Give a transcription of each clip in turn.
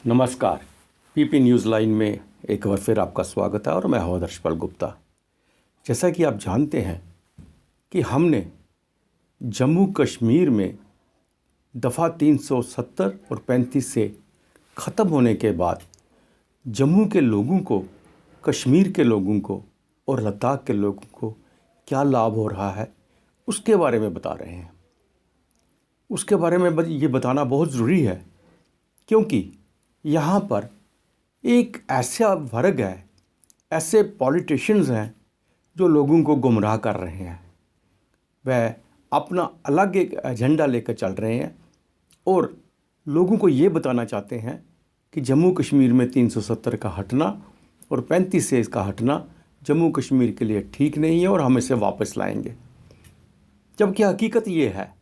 नमस्कार। PP news line में एक बार फिर आपका स्वागत है और मैं हूं हर्षपाल गुप्ता। जैसा कि आप जानते हैं कि हमने जम्मू कश्मीर में दफ़ा 370 और 35 से ख़त्म होने के बाद जम्मू के लोगों को, कश्मीर के लोगों को और लद्दाख के लोगों को क्या लाभ हो रहा है उसके बारे में बता रहे हैं। उसके बारे में ये बताना बहुत ज़रूरी है क्योंकि यहाँ पर एक ऐसा वर्ग है, ऐसे पॉलिटिशियंस हैं जो लोगों को गुमराह कर रहे हैं। वह अपना अलग एक एजेंडा लेकर चल रहे हैं और लोगों को ये बताना चाहते हैं कि जम्मू कश्मीर में 370 का हटना और 35 से इसका हटना जम्मू कश्मीर के लिए ठीक नहीं है और हम इसे वापस लाएंगे। जबकि हकीकत ये है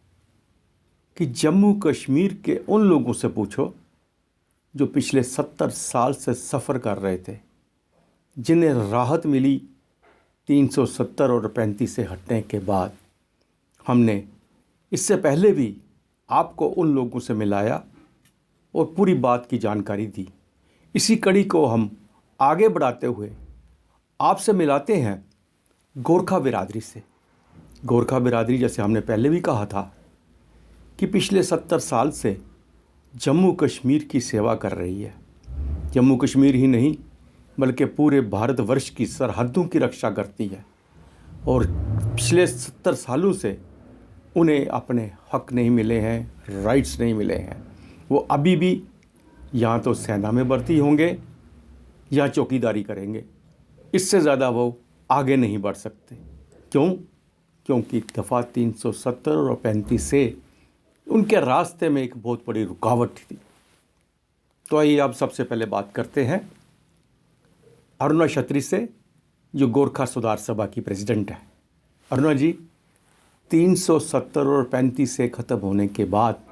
कि जम्मू कश्मीर के उन लोगों से पूछो जो पिछले 70 साल से सफ़र कर रहे थे, जिन्हें राहत मिली 370 और 35 से हटने के बाद। हमने इससे पहले भी आपको उन लोगों से मिलाया और पूरी बात की जानकारी दी। इसी कड़ी को हम आगे बढ़ाते हुए आपसे मिलाते हैं गोरखा बिरादरी से। गोरखा बिरादरी, जैसे हमने पहले भी कहा था, कि पिछले 70 साल से जम्मू कश्मीर की सेवा कर रही है। जम्मू कश्मीर ही नहीं बल्कि पूरे भारतवर्ष की सरहदों की रक्षा करती है और पिछले 70 सालों से उन्हें अपने हक नहीं मिले हैं, राइट्स नहीं मिले हैं। वो अभी भी या तो सेना में भर्ती होंगे या चौकीदारी करेंगे। इससे ज़्यादा वो आगे नहीं बढ़ सकते। क्यों? क्योंकि दफ़ा 370 और 35 से उनके रास्ते में एक बहुत बड़ी रुकावट थी। तो आइए अब सबसे पहले बात करते हैं अरुणा छत्री से, जो गोरखा सुधार सभा की प्रेसिडेंट है। अरुणा जी, 370 और 35 से ख़त्म होने के बाद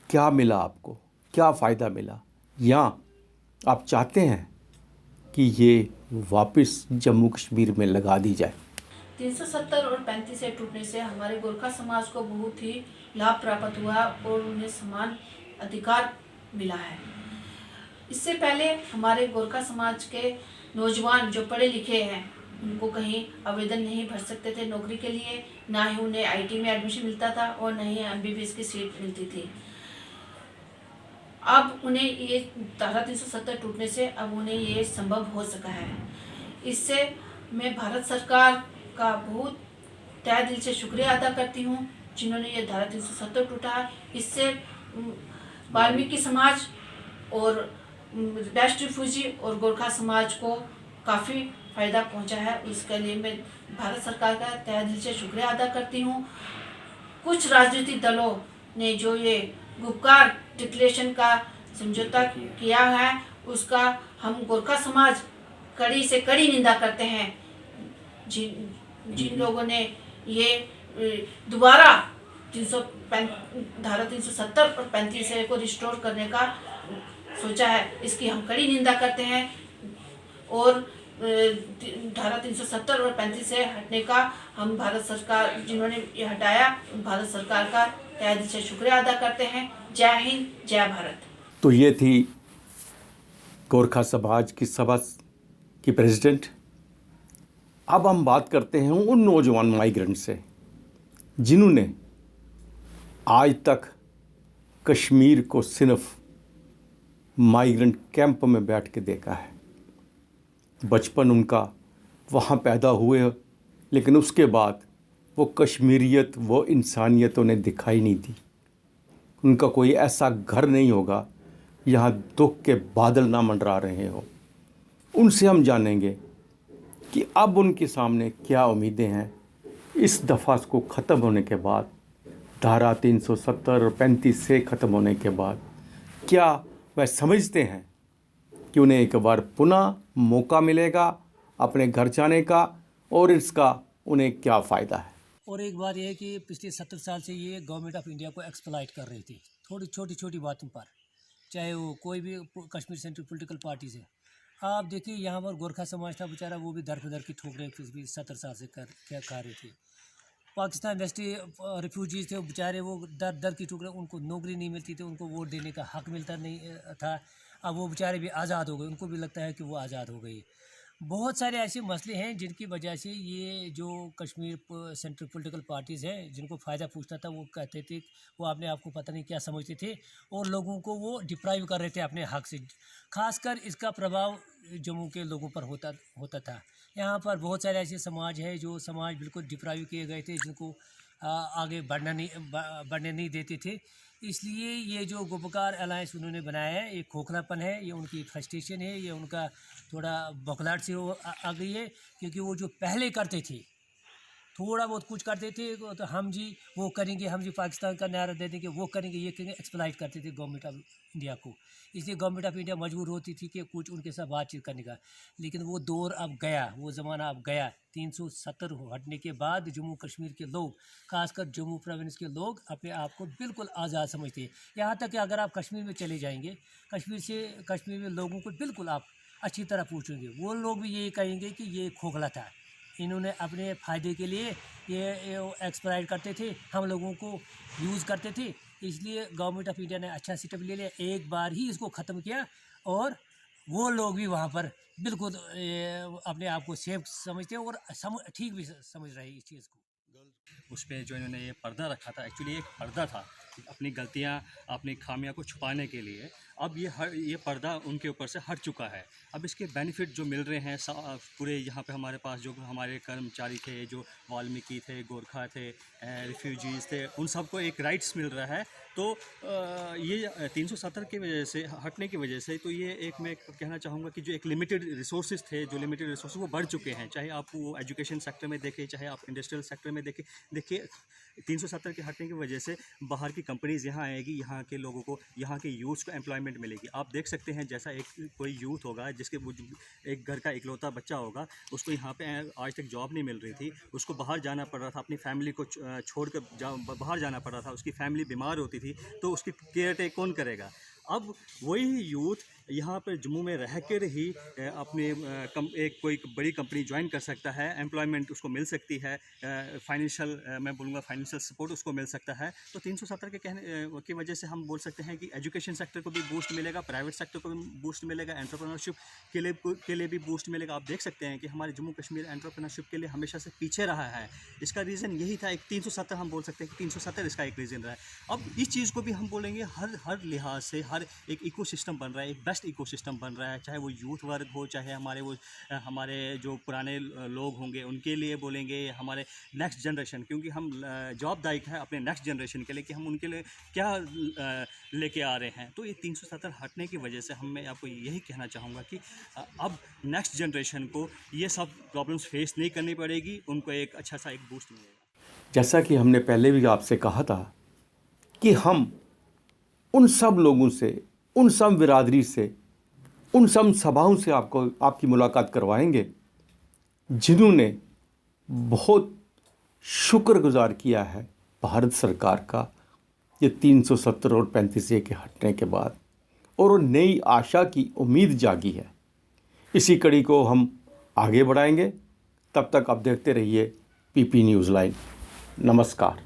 क्या मिला आपको, क्या फ़ायदा मिला, या आप चाहते हैं कि ये वापस जम्मू कश्मीर में लगा दी जाए? 370 और 35 से टूटने से हमारे गोरखा समाज को बहुत ही लाभ प्राप्त हुआ और उन्हें समान अधिकार मिला है। इससे पहले हमारे गोरखा समाज के नौजवान जो पढ़े लिखे हैं, उनको कहीं आवेदन नहीं भर सकते थे नौकरी के लिए, ना ही उन्हें आईटी में एडमिशन मिलता था और ना ही एमबीबीएस की सीट मिलती थी। अब उन्हें ये धारा 370 टूटने से अब उन्हें ये संभव हो सका है। इससे मैं भारत सरकार का बहुत तहे दिल से शुक्रिया अदा करती हूँ जिन्होंने ये धारा 370 टूटा है। इससे वाल्मीकि समाज और राष्ट्रीय फौजी और गोरखा समाज को काफ़ी फ़ायदा पहुँचा है। इसके लिए मैं भारत सरकार का तहे दिल से शुक्रिया अदा करती हूँ। कुछ राजनीतिक दलों ने जो ये गुपकार डिक्लेरेशन का समझौता किया है, उसका हम गोरखा समाज कड़ी से कड़ी निंदा करते हैं। जिन लोगों ने ये दोबारा धारा 370 और 35 को रिस्टोर करने का सोचा है, इसकी हम कड़ी निंदा करते हैं और धारा 370 और 35 से हटने का हम भारत सरकार, जिन्होंने ये हटाया, भारत सरकार का तहे दिल से शुक्रिया अदा करते हैं। जय हिंद, जय भारत। तो ये थी गोरखा समाज की सभा की प्रेसिडेंट। अब हम बात करते हैं उन नौजवान माइग्रेंट से जिन्होंने आज तक कश्मीर को सिर्फ माइग्रेंट कैंप में बैठ के देखा है। बचपन उनका वहाँ पैदा हुए, लेकिन उसके बाद वो कश्मीरियत, वो इंसानियत उन्हें दिखाई नहीं दी। उनका कोई ऐसा घर नहीं होगा यहाँ दुख के बादल ना मंडरा रहे हो। उनसे हम जानेंगे कि अब उनके सामने क्या उम्मीदें हैं इस दफ़ा को ख़त्म होने के बाद, धारा 370 और 35 से ख़त्म होने के बाद। क्या वह समझते हैं कि उन्हें एक बार पुनः मौका मिलेगा अपने घर जाने का, और इसका उन्हें क्या फ़ायदा है? और एक बात यह है कि पिछले 70 साल से ये गवर्नमेंट ऑफ इंडिया को एक्सप्लॉइट कर रही थी थोड़ी छोटी छोटी बातों पर, चाहे वो कोई भी कश्मीर सेंट्रल पॉलिटिकल पार्टी से। आप देखिए यहाँ पर गोरखा समाज था बेचारा, वो भी दर पे दर की ठोकरें पिछले 70 साल से खा रही थी। पाकिस्तान वेस्ट रिफ्यूजीज थे, वो बेचारे वो दर दर की टुकड़े, उनको नौकरी नहीं मिलती थी, उनको वोट देने का हक मिलता नहीं था। अब वो बेचारे भी आज़ाद हो गए, उनको भी लगता है कि वो आज़ाद हो गई। बहुत सारे ऐसे मसले हैं जिनकी वजह से ये जो कश्मीर सेंट्रल पॉलिटिकल पार्टीज़ हैं, जिनको फ़ायदा पूछता था, वो कहते थे, वो अपने आप को पता नहीं क्या समझते थे और लोगों को वो डिप्राइव कर रहे थे अपने हक से। खासकर इसका प्रभाव जम्मू के लोगों पर होता था। यहाँ पर बहुत सारे ऐसे समाज है जो समाज बिल्कुल डिप्राइव किए गए थे, जिनको आगे बढ़ने नहीं देते थे। इसलिए ये जो गुपकार अलायंस उन्होंने बनाया है, ये खोखलापन है, ये उनकी फ्रस्ट्रेशन है, ये उनका थोड़ा बौखलाहट से वो आ गई है। क्योंकि वो जो पहले करते थे, थोड़ा बहुत कुछ करते थे तो हम जी वो करेंगे, हम जी पाकिस्तान का नारा दे देंगे, वो करेंगे, ये करेंगे, एक्सप्लॉइट करते थे गवर्नमेंट ऑफ इंडिया को। इसलिए गवर्नमेंट ऑफ इंडिया मजबूर होती थी कि कुछ उनके साथ बातचीत करने का। लेकिन वो दौर अब गया, वो ज़माना अब गया। 370 हटने के बाद जम्मू कश्मीर के लोग, खासकर जम्मू प्रोविंस के लोग, अपने आप को बिल्कुल आज़ाद समझते हैं। यहाँ तक कि अगर आप कश्मीर में चले जाएंगे, कश्मीर में लोगों को बिल्कुल आप अच्छी तरह पूछेंगे, वो लोग भी यही कहेंगे कि ये खोखला था, इन्होंने अपने फ़ायदे के लिए ये एक्सप्लॉइट करते थे, हम लोगों को यूज़ करते थे। इसलिए गवर्नमेंट ऑफ इंडिया ने अच्छा स्टेप ले लिया, एक बार ही इसको ख़त्म किया और वो लोग भी वहाँ पर बिल्कुल अपने आप को सेफ समझते हैं और ठीक भी समझ रहे हैं इस चीज़ को। उस पर जो इन्होंने ये पर्दा रखा था, एक्चुअली एक पर्दा था अपनी गलतियाँ, अपनी खामियां को छुपाने के लिए। अब ये पर्दा उनके ऊपर से हट चुका है। अब इसके बेनिफिट जो मिल रहे हैं पूरे यहाँ पे हमारे पास जो हमारे कर्मचारी थे, जो वाल्मीकि थे, गोरखा थे, रिफ्यूजीज़ थे, उन सबको एक राइट्स मिल रहा है। तो ये 370 की वजह से, हटने की वजह से, तो ये एक मैं कहना चाहूँगा कि जो एक लिमिटेड रिसोर्सेज थे, जो लिमिटेड रिसोर्सेज वो बढ़ चुके हैं। चाहे आप वो एजुकेशन सेक्टर में देखें, चाहे आप इंडस्ट्रियल सेक्टर में देखें। देखिए 370 के हटने की वजह से बाहर की कंपनीज़ यहाँ आएगी, यहाँ के लोगों को, यहाँ के यूथ्स को एम्प्लॉयमेंट मिलेगी। आप देख सकते हैं, जैसा एक कोई यूथ होगा जिसके एक घर का इकलौता बच्चा होगा, उसको यहाँ पे आज तक जॉब नहीं मिल रही थी, उसको बाहर जाना पड़ रहा था, अपनी फैमिली को छोड़ कर बाहर जाना पड़ रहा था, उसकी फैमिली बीमार होती थी, तो उसकी केयर टेक कौन करेगा? अब वही यूथ यहाँ पर जम्मू में रह कर ही अपने एक कोई बड़ी कंपनी ज्वाइन कर सकता है, एम्प्लॉयमेंट उसको मिल सकती है, फाइनेंशियल मैं बोलूँगा फाइनेंशियल सपोर्ट उसको मिल सकता है। तो 370 के कहने की वजह से हम बोल सकते हैं कि एजुकेशन सेक्टर को भी बूस्ट मिलेगा, प्राइवेट सेक्टर को भी बूस्ट मिलेगा, एंटरप्रेन्योरशिप के लिए भी बूस्ट मिलेगा। आप देख सकते हैं कि हमारे जम्मू कश्मीर एंटरप्रेन्योरशिप के लिए हमेशा से पीछे रहा है। इसका रीज़न यही था, एक 370 हम बोल सकते हैं कि 370 इसका एक रीज़न रहा है। अब इस चीज़ को भी हम बोलेंगे हर लिहाज से हर एक इकोसिस्टम बन रहा है, एक बेस्ट इकोसिस्टम बन रहा है, चाहे वो यूथ वर्ग हो, चाहे हमारे जो पुराने लोग होंगे उनके लिए बोलेंगे, हमारे नेक्स्ट जनरेशन, क्योंकि हम जवाबदायक है अपने नेक्स्ट जनरेशन के लिए कि हम उनके लिए क्या लेके आ रहे हैं। तो ये 370 हटने की वजह से मैं आपको यही कहना चाहूँगा कि अब नेक्स्ट जनरेशन को ये सब प्रॉब्लम्स फेस नहीं करनी पड़ेगी, उनको एक अच्छा सा एक बूस्ट मिलेगा। जैसा कि हमने पहले भी आपसे कहा था कि हम उन सब लोगों से, उन सब बिरादरी से, उन सब सभाओं से आपकी मुलाकात करवाएंगे जिन्होंने बहुत शुक्रगुजार किया है भारत सरकार का ये 370 और 35A के हटने के बाद, और नई आशा की उम्मीद जागी है। इसी कड़ी को हम आगे बढ़ाएंगे। तब तक आप देखते रहिए PP न्यूज़ लाइन। नमस्कार।